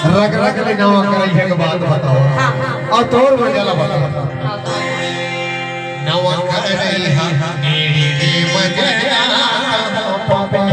रग रग ले नवा करई है के बात बताओ और तोर मजाला बताओ नवा करई है मेरी के मजाला पापे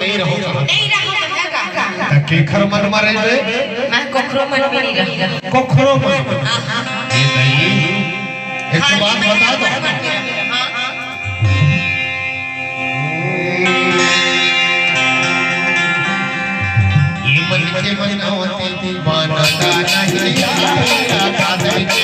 नहीं रहोगा केखर मन मरे जे मैं कोखरो मन में नहीं रहूंगा कोखरो मन ये नहीं एक बात बता दो ये मन के मनावती मानता नहीं यार कादर के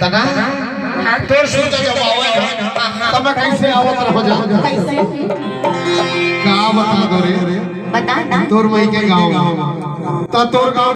तना तोर सोचा जब आवे तब कैसे आवत रह जा कैसे का बता दो रे बता ना तोर मई के गाँव तोर गाँव